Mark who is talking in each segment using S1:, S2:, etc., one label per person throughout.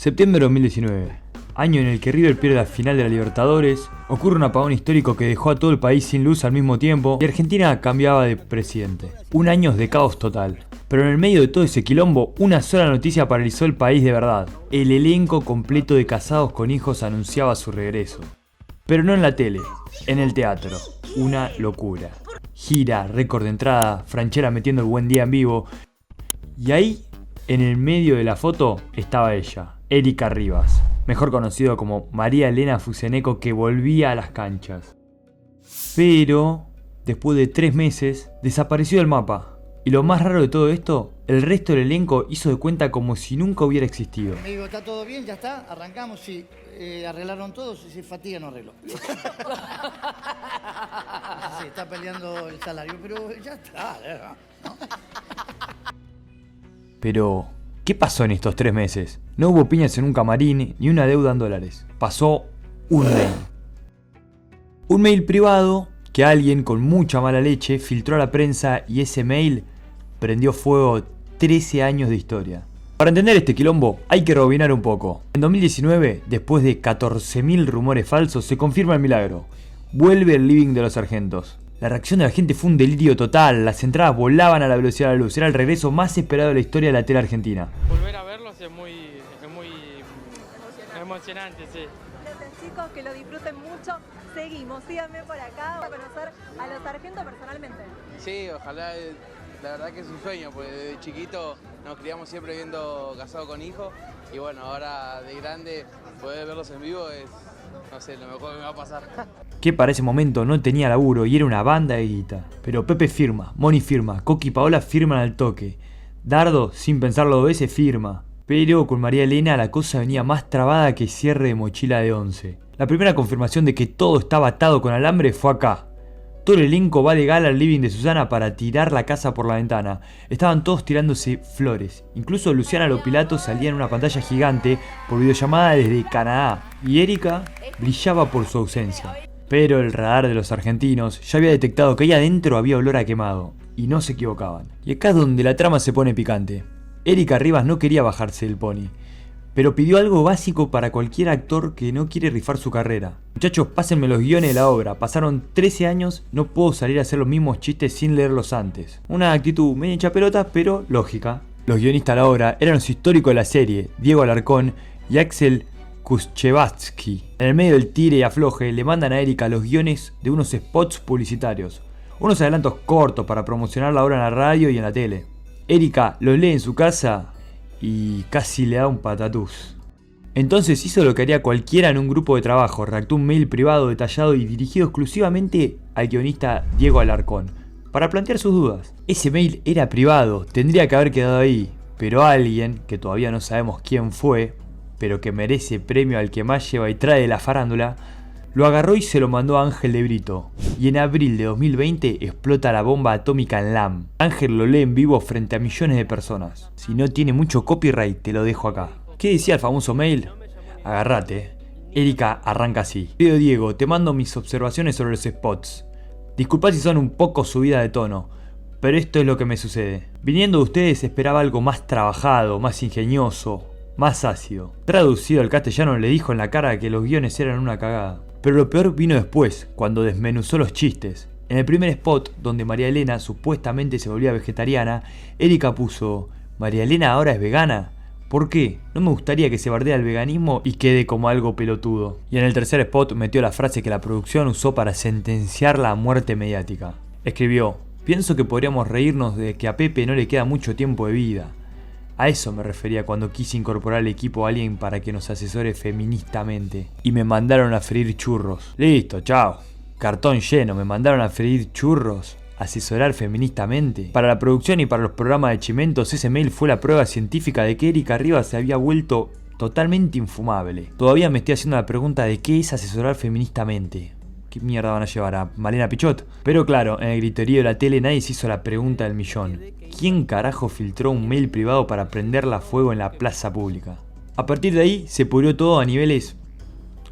S1: Septiembre de 2019, año en el que River pierde la final de la Libertadores, ocurre un apagón histórico que dejó a todo el país sin luz al mismo tiempo y Argentina cambiaba de presidente. Un año de caos total. Pero en el medio de todo ese quilombo, una sola noticia paralizó el país de verdad. El elenco completo de Casados con Hijos anunciaba su regreso. Pero no en la tele, en el teatro. Una locura. Gira, récord de entrada, Franchella metiendo el Buen Día en vivo. Y ahí, en el medio de la foto, estaba ella, Erika Rivas, mejor conocido como María Elena Fuseneco, que volvía a las canchas. Pero, después de 3 meses, desapareció del mapa. Y lo más raro de todo esto, el resto del elenco hizo de cuenta como si nunca hubiera existido.
S2: Me digo, ¿está todo bien? ¿Ya está? ¿Arrancamos? Sí. ¿Arreglaron todo? Si Fatiga no arregló. Sí, está peleando el salario, pero ya está. ¿No?
S1: Pero, ¿qué pasó en estos 3 meses? No hubo piñas en un camarín ni una deuda en dólares. Pasó un mail. Un mail privado que alguien con mucha mala leche filtró a la prensa y ese mail prendió fuego 13 años de historia. Para entender este quilombo hay que rebobinar un poco. En 2019, después de 14.000 rumores falsos, se confirma el milagro. Vuelve el living de los sargentos. La reacción de la gente fue un delirio total, las entradas volaban a la velocidad de la luz, era el regreso más esperado de la historia de la tele argentina.
S3: Volver a verlos es muy emocionante, sí.
S4: Chicos, que lo disfruten mucho, seguimos, síganme por acá, a conocer a los sargentos personalmente.
S5: Sí, ojalá, la verdad que es un sueño, porque desde chiquito nos criamos siempre viendo Casados con Hijos, y bueno, ahora de grande poder verlos en vivo es, no sé, lo mejor que me va a pasar.
S1: Que para ese momento no tenía laburo y era una banda de guita. Pero Pepe firma, Moni firma, Coqui y Paola firman al toque. Dardo, sin pensarlo 2 veces, firma. Pero con María Elena la cosa venía más trabada que cierre de mochila de 11. La primera confirmación de que todo estaba atado con alambre fue acá. Todo el elenco va de gala al living de Susana para tirar la casa por la ventana. Estaban todos tirándose flores. Incluso Luciana Lopilato salía en una pantalla gigante por videollamada desde Canadá. Y Erika brillaba por su ausencia. Pero el radar de los argentinos ya había detectado que ahí adentro había olor a quemado. Y no se equivocaban. Y acá es donde la trama se pone picante. Erika Rivas no quería bajarse del pony, pero pidió algo básico para cualquier actor que no quiere rifar su carrera. Muchachos, pásenme los guiones de la obra. Pasaron 13 años, no puedo salir a hacer los mismos chistes sin leerlos antes. Una actitud medio hincha pelota, pero lógica. Los guionistas de la obra eran los históricos de la serie, Diego Alarcón y Axel Kuchevatsky. En el medio del tire y afloje le mandan a Erika los guiones de unos spots publicitarios. Unos adelantos cortos para promocionar la obra en la radio y en la tele. Erika los lee en su casa y casi le da un patatús. Entonces hizo lo que haría cualquiera en un grupo de trabajo, redactó un mail privado detallado y dirigido exclusivamente al guionista Diego Alarcón, para plantear sus dudas. Ese mail era privado, tendría que haber quedado ahí, pero alguien, que todavía no sabemos quién fue, pero que merece premio al que más lleva y trae de la farándula, lo agarró y se lo mandó a Ángel de Brito. Y en abril de 2020 explota la bomba atómica en LAM. Ángel lo lee en vivo frente a millones de personas. Si no tiene mucho copyright, te lo dejo acá. ¿Qué decía el famoso mail? Agárrate. Erika arranca así. Querido Diego, te mando mis observaciones sobre los spots. Disculpad si son un poco subida de tono, pero esto es lo que me sucede. Viniendo de ustedes esperaba algo más trabajado, más ingenioso, más ácido. Traducido al castellano le dijo en la cara que los guiones eran una cagada. Pero lo peor vino después, cuando desmenuzó los chistes. En el primer spot, donde María Elena supuestamente se volvía vegetariana, Erika puso: ¿María Elena ahora es vegana? ¿Por qué? No me gustaría que se bardea el veganismo y quede como algo pelotudo. Y en el tercer spot metió la frase que la producción usó para sentenciarla a muerte mediática. Escribió: pienso que podríamos reírnos de que a Pepe no le queda mucho tiempo de vida. A eso me refería cuando quise incorporar al equipo a alguien para que nos asesore feministamente. Y me mandaron a freír churros. Listo, chao. Cartón lleno, me mandaron a freír churros. Asesorar feministamente. Para la producción y para los programas de Chimentos, ese mail fue la prueba científica de que Erika Rivas se había vuelto totalmente infumable. Todavía me estoy haciendo la pregunta de qué es asesorar feministamente. ¿Qué mierda van a llevar a Malena Pichot? Pero claro, en el griterío de la tele nadie se hizo la pregunta del millón. ¿Quién carajo filtró un mail privado para prenderla a fuego en la plaza pública? A partir de ahí se pudrió todo a niveles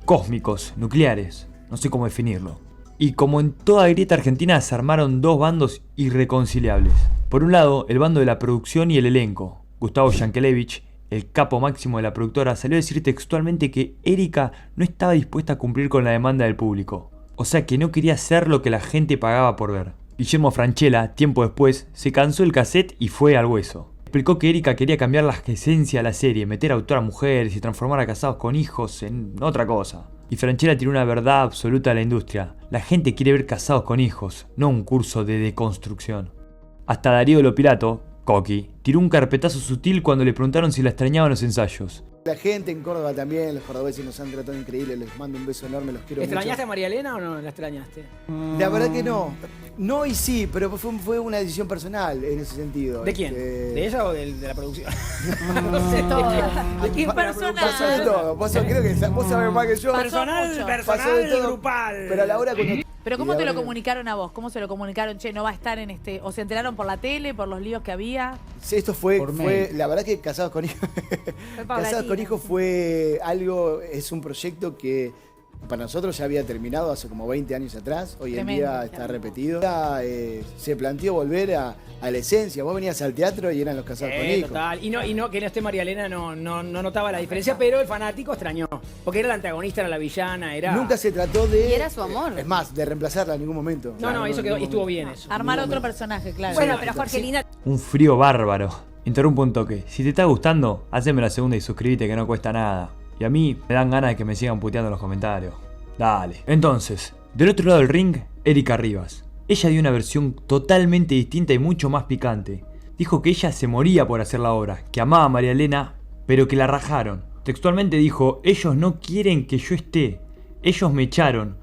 S1: cósmicos, nucleares, no sé cómo definirlo. Y como en toda grieta argentina se armaron 2 bandos irreconciliables. Por un lado, el bando de la producción y el elenco. Gustavo Yankelevich, el capo máximo de la productora, salió a decir textualmente que Erika no estaba dispuesta a cumplir con la demanda del público. O sea que no quería hacer lo que la gente pagaba por ver. Guillermo Francella, tiempo después, se cansó el cassette y fue al hueso. Explicó que Erika quería cambiar la esencia de la serie, meter a autoras mujeres y transformar a Casados con Hijos en otra cosa. Y Francella tiró una verdad absoluta a la industria. La gente quiere ver Casados con Hijos, no un curso de deconstrucción. Hasta Darío Lopilato, Coqui, tiró un carpetazo sutil cuando le preguntaron si la extrañaban los ensayos.
S6: La gente en Córdoba también, los cordobeses nos han tratado increíble, les mando un beso enorme, los quiero mucho.
S7: ¿Extrañaste a María Elena o no la extrañaste?
S6: La verdad que no. No y sí, pero fue una decisión personal en ese sentido.
S7: ¿De quién? ¿De ella o de la producción?
S8: ¿De qué personal?
S6: Pasó de todo. Creo que vos sabés más que yo.
S7: Personal,
S6: Pasó de todo,
S7: grupal.
S6: Pero a la hora cuando...
S8: ¿Pero cómo te lo comunicaron a vos? ¿Cómo se lo comunicaron? Che, no va a estar en este... ¿O se enteraron por la tele, por los líos que había?
S6: Sí, esto fue la verdad que Casados con Hijos... Casados con Hijos fue algo, es un proyecto que para nosotros ya había terminado hace como 20 años atrás. Hoy en día está repetido. Se planteó volver a la esencia. Vos venías al teatro y eran los Casados con Hijos.
S7: Total. Y no que no esté María Elena no notaba la diferencia, pero el fanático extrañó. Porque era la antagonista, era la villana, era...
S6: Nunca se trató de...
S8: Y era su amor.
S6: Es más, de reemplazarla en ningún momento.
S7: No, eso quedó, y estuvo bien eso.
S8: Armar otro personaje, claro.
S7: Bueno, pero Jorgelina...
S1: Un frío bárbaro. Interrumpo un toque. Si te está gustando, haceme la segunda y suscríbete que no cuesta nada. Y a mí me dan ganas de que me sigan puteando en los comentarios. Dale. Entonces, del otro lado del ring, Erika Rivas. Ella dio una versión totalmente distinta y mucho más picante. Dijo que ella se moría por hacer la obra, que amaba a María Elena, pero que la rajaron. Textualmente dijo, ellos no quieren que yo esté. Ellos me echaron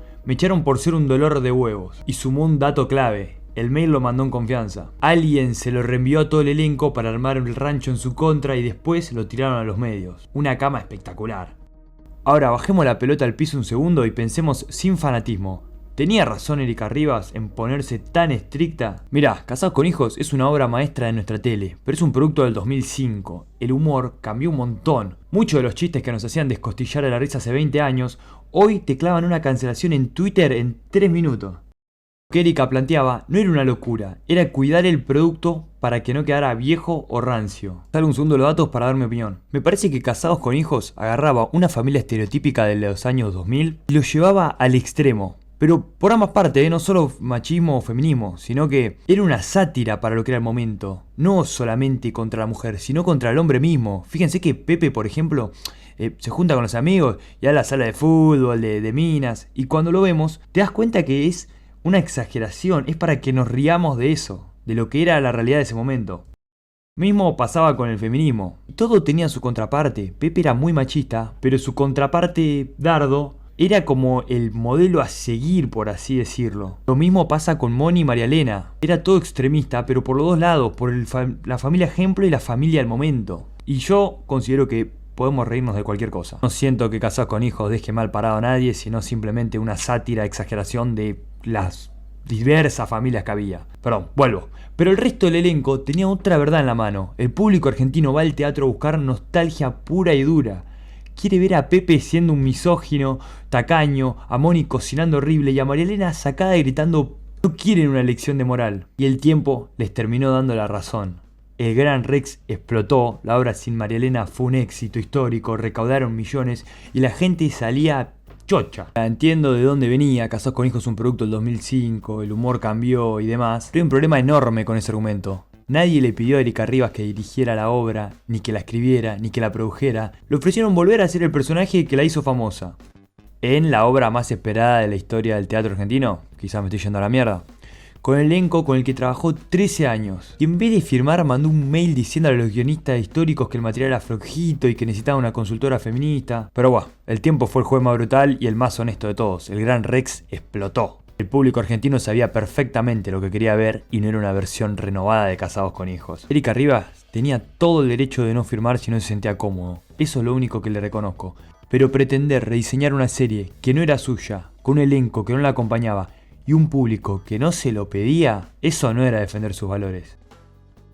S1: por ser un dolor de huevos. Y sumó un dato clave. El mail lo mandó en confianza. Alguien se lo reenvió a todo el elenco para armar el rancho en su contra y después lo tiraron a los medios. Una cama espectacular. Ahora bajemos la pelota al piso un segundo y pensemos sin fanatismo. ¿Tenía razón Erika Rivas en ponerse tan estricta? Mirá, Casados con Hijos es una obra maestra de nuestra tele, pero es un producto del 2005. El humor cambió un montón. Muchos de los chistes que nos hacían descostillar a la risa hace 20 años, hoy te clavan una cancelación en Twitter en 3 minutos. Lo que Erika planteaba no era una locura, era cuidar el producto para que no quedara viejo o rancio. Salgo un segundo los datos para dar mi opinión. Me parece que Casados con Hijos agarraba una familia estereotípica de los años 2000 y lo llevaba al extremo. Pero por ambas partes, no solo machismo o feminismo, sino que era una sátira para lo que era el momento. No solamente contra la mujer, sino contra el hombre mismo. Fíjense que Pepe, por ejemplo, se junta con los amigos y a la sala de fútbol, de minas. Y cuando lo vemos, te das cuenta que es una exageración, es para que nos riamos de eso, de lo que era la realidad de ese momento. Mismo pasaba con el feminismo. Todo tenía su contraparte. Pepe era muy machista, pero su contraparte, Dardo, era como el modelo a seguir, por así decirlo. Lo mismo pasa con Moni y María Elena. Era todo extremista, pero por los dos lados, por la familia ejemplo y la familia del momento. Y yo considero que podemos reírnos de cualquier cosa. No siento que Casados con Hijos deje mal parado a nadie, sino simplemente una sátira, exageración de las diversas familias que había. Perdón, vuelvo. Pero el resto del elenco tenía otra verdad en la mano. El público argentino va al teatro a buscar nostalgia pura y dura. Quiere ver a Pepe siendo un misógino, tacaño, a Moni cocinando horrible y a María Elena sacada y gritando no quieren una lección de moral. Y el tiempo les terminó dando la razón. El Gran Rex explotó, la obra sin María Elena fue un éxito histórico, recaudaron millones y la gente salía chocha. Entiendo de dónde venía, Casados con Hijos es un producto del 2005, el humor cambió y demás, pero hay un problema enorme con ese argumento. Nadie le pidió a Erika Rivas que dirigiera la obra, ni que la escribiera, ni que la produjera. Le ofrecieron volver a ser el personaje que la hizo famosa. En la obra más esperada de la historia del teatro argentino, quizás me estoy yendo a la mierda, con el elenco con el que trabajó 13 años. Y en vez de firmar mandó un mail diciéndole a los guionistas históricos que el material era flojito y que necesitaba una consultora feminista. Pero bueno, el tiempo fue el juez más brutal y el más honesto de todos. El Gran Rex explotó. El público argentino sabía perfectamente lo que quería ver y no era una versión renovada de Casados con Hijos. Erika Rivas tenía todo el derecho de no firmar si no se sentía cómodo. Eso es lo único que le reconozco. Pero pretender rediseñar una serie que no era suya, con un elenco que no la acompañaba y un público que no se lo pedía, eso no era defender sus valores.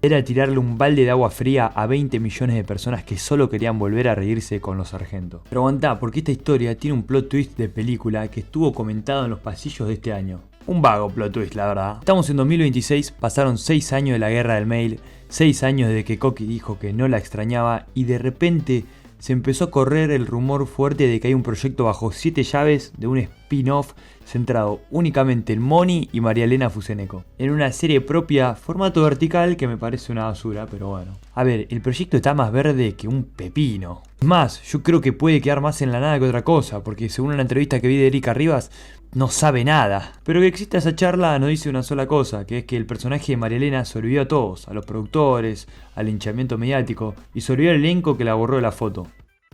S1: Era tirarle un balde de agua fría a 20 millones de personas que solo querían volver a reírse con los sargentos. Pero aguantá, porque esta historia tiene un plot twist de película que estuvo comentado en los pasillos de este año. Un vago plot twist, la verdad. Estamos en 2026, pasaron 6 años de la guerra del mail, 6 años desde que Coqui dijo que no la extrañaba y de repente se empezó a correr el rumor fuerte de que hay un proyecto bajo 7 llaves de un spin-off centrado únicamente en Moni y María Elena Fuseneco, en una serie propia, formato vertical, que me parece una basura, pero bueno. A ver, el proyecto está más verde que un pepino. Es más, yo creo que puede quedar más en la nada que otra cosa, porque según una entrevista que vi de Erika Rivas, no sabe nada. Pero que exista esa charla nos dice una sola cosa, que es que el personaje de María Elena se olvidó a todos, a los productores, al linchamiento mediático, y se olvidó al elenco que la borró de la foto.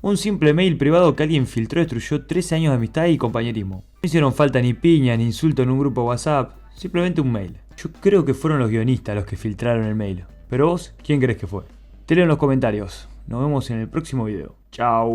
S1: Un simple mail privado que alguien filtró destruyó 13 años de amistad y compañerismo. No hicieron falta ni piña ni insulto en un grupo WhatsApp, simplemente un mail. Yo creo que fueron los guionistas los que filtraron el mail. Pero vos, ¿quién crees que fue? Te leo en los comentarios. Nos vemos en el próximo video. Chao.